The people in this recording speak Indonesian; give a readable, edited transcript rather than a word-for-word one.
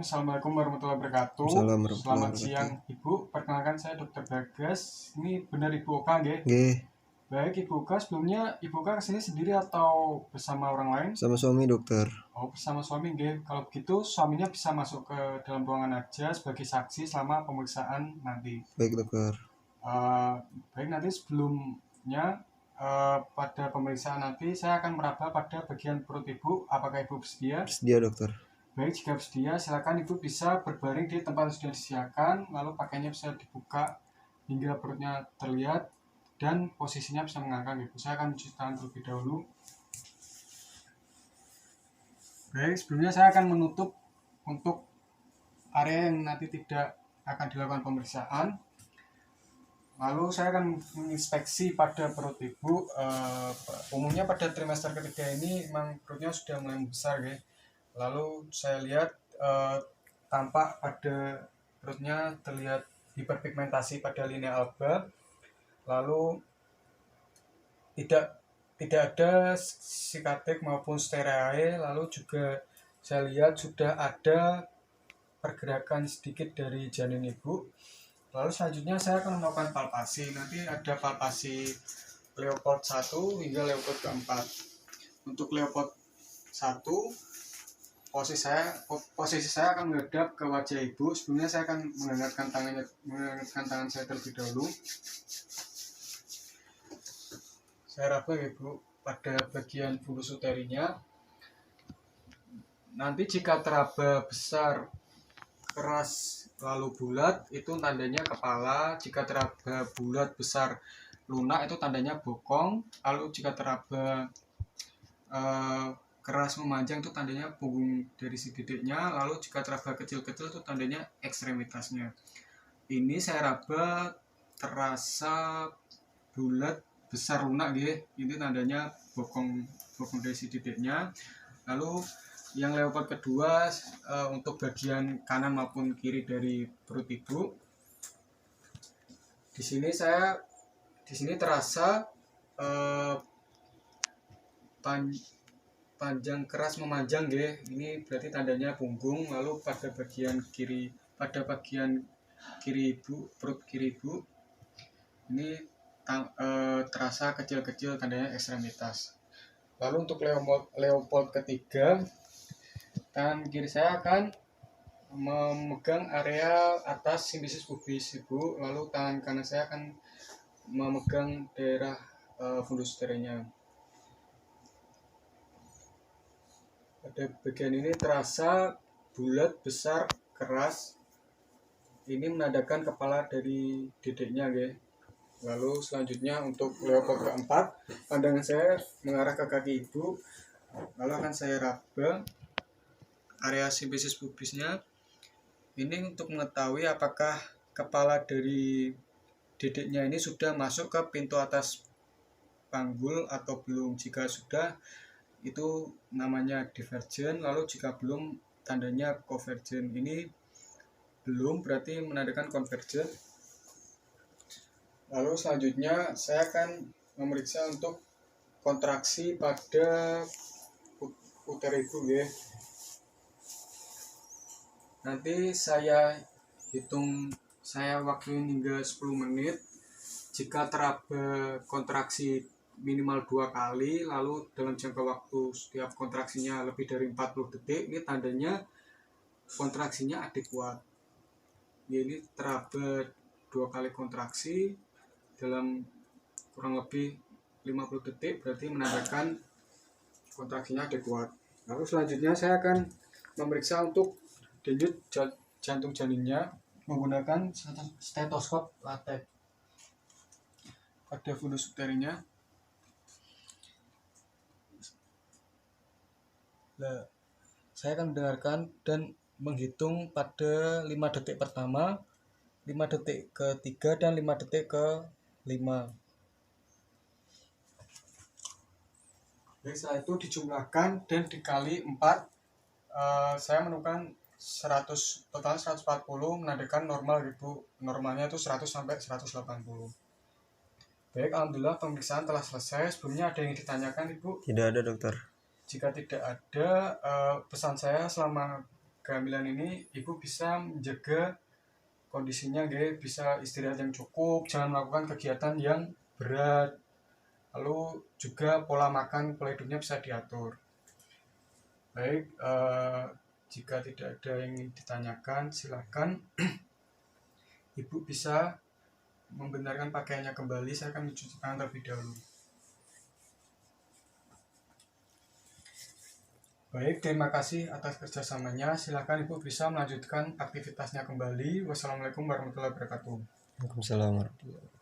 Assalamualaikum warahmatullahi wabarakatuh. Assalamualaikum warahmatullahi Selamat siang Ibu, perkenalkan saya Dr. Bagas. Ini benar Ibu Oka nggih? Nggih, Baik Ibu Oka, sebelumnya Ibu Oka kesini sendiri atau bersama orang lain? sama suami dokter. Oh, bersama suami nggih. Kalau begitu suaminya bisa masuk ke dalam ruangan aja sebagai saksi selama pemeriksaan nanti. Baik dokter. Baik, nanti sebelumnya pada pemeriksaan nanti saya akan meraba pada bagian perut Ibu. Apakah Ibu bersedia? Bersedia dokter. Baik, jika bersedia, silakan Ibu bisa berbaring di tempat yang sudah disediakan, lalu pakaiannya bisa dibuka hingga perutnya terlihat, dan posisinya bisa mengangkat Ibu. Saya akan mencuci tangan terlebih dahulu. Baik, sebelumnya saya akan menutup untuk area yang nanti tidak akan dilakukan pemeriksaan. Lalu saya akan menginspeksi pada perut Ibu. Umumnya pada trimester ketiga ini memang perutnya sudah mulai membesar, ya. Lalu saya lihat tampak pada perutnya terlihat hiperpigmentasi pada linea alba. Lalu tidak ada sikatik maupun stereae. Lalu juga saya lihat sudah ada pergerakan sedikit dari janin Ibu. Lalu selanjutnya saya akan melakukan palpasi. Nanti ada palpasi Leopold 1 hingga Leopold keempat. Untuk Leopold 1, posisi saya akan menghadap ke wajah Ibu. Sebelumnya saya akan mengangkatkan tangan saya terlebih dahulu. Saya raba Ibu pada bagian fulus uterinya. Nanti jika teraba besar, keras, lalu bulat, itu tandanya kepala. Jika teraba bulat, besar, lunak, itu tandanya bokong. Lalu jika teraba keras memanjang, itu tandanya punggung dari si titiknya. Lalu jika teraba kecil-kecil, itu tandanya ekstremitasnya. Ini saya raba terasa bulat, besar, lunak, ini tandanya bokong dari si titiknya. Lalu yang Leopold kedua untuk bagian kanan maupun kiri dari perut Ibu. Di sini terasa panjang keras memanjang, ini berarti tandanya punggung. Lalu pada bagian kiri Ibu, perut kiri Ibu, ini terasa kecil-kecil, tandanya ekstremitas. Lalu untuk Leopold ketiga, tangan kiri saya akan memegang area atas simfisis pubis Ibu. Lalu tangan kanan saya akan memegang daerah fundus uterinya. Pada bagian ini terasa bulat, besar, keras. Ini menandakan kepala dari dedeknya, Lalu selanjutnya untuk Leopold keempat, pandangan saya mengarah ke kaki Ibu. Lalu akan saya raba area simfisis pubisnya. Ini untuk mengetahui apakah kepala dari dedeknya ini sudah masuk ke pintu atas panggul atau belum. Jika sudah, itu namanya divergen. Lalu jika belum, tandanya konvergen. Ini belum, berarti menandakan konvergen. Lalu selanjutnya saya akan memeriksa untuk kontraksi pada uter Ibu, Nanti saya waktuin hingga 10 menit. Jika teraba kontraksi minimal 2 kali, lalu dalam jangka waktu setiap kontraksinya lebih dari 40 detik, ini tandanya kontraksinya adekuat. Ini teraba 2 kali kontraksi dalam kurang lebih 50 detik, berarti menandakan kontraksinya adekuat. Lalu selanjutnya saya akan memeriksa untuk denyut jantung janinnya menggunakan stetoskop latex pada fundus uterinya. Nah, saya akan mendengarkan dan menghitung pada 5 detik pertama, 5 detik ketiga, dan 5 detik ke-5. Baik, setelah itu dijumlahkan dan dikali 4. Saya menemukan total 140, menandakan normal Ibu. Normalnya itu 100 sampai 180. Baik, alhamdulillah pemeriksaan telah selesai. Sebelumnya ada yang ditanyakan Ibu? Tidak ada dokter. Jika tidak ada, pesan saya selama kehamilan ini ibu bisa menjaga kondisinya, bisa istirahat yang cukup, jangan melakukan kegiatan yang berat, lalu juga pola makan, pola hidupnya bisa diatur. Baik, jika tidak ada yang ingin ditanyakan, silakan ibu bisa membenarkan pakaiannya kembali. Saya akan mencuci tangan terlebih dahulu. Baik, terima kasih atas kerjasamanya. Silakan ibu bisa melanjutkan aktivitasnya kembali. Wassalamualaikum warahmatullahi wabarakatuh. Waalaikumsalam warahmatullahi wabarakatuh.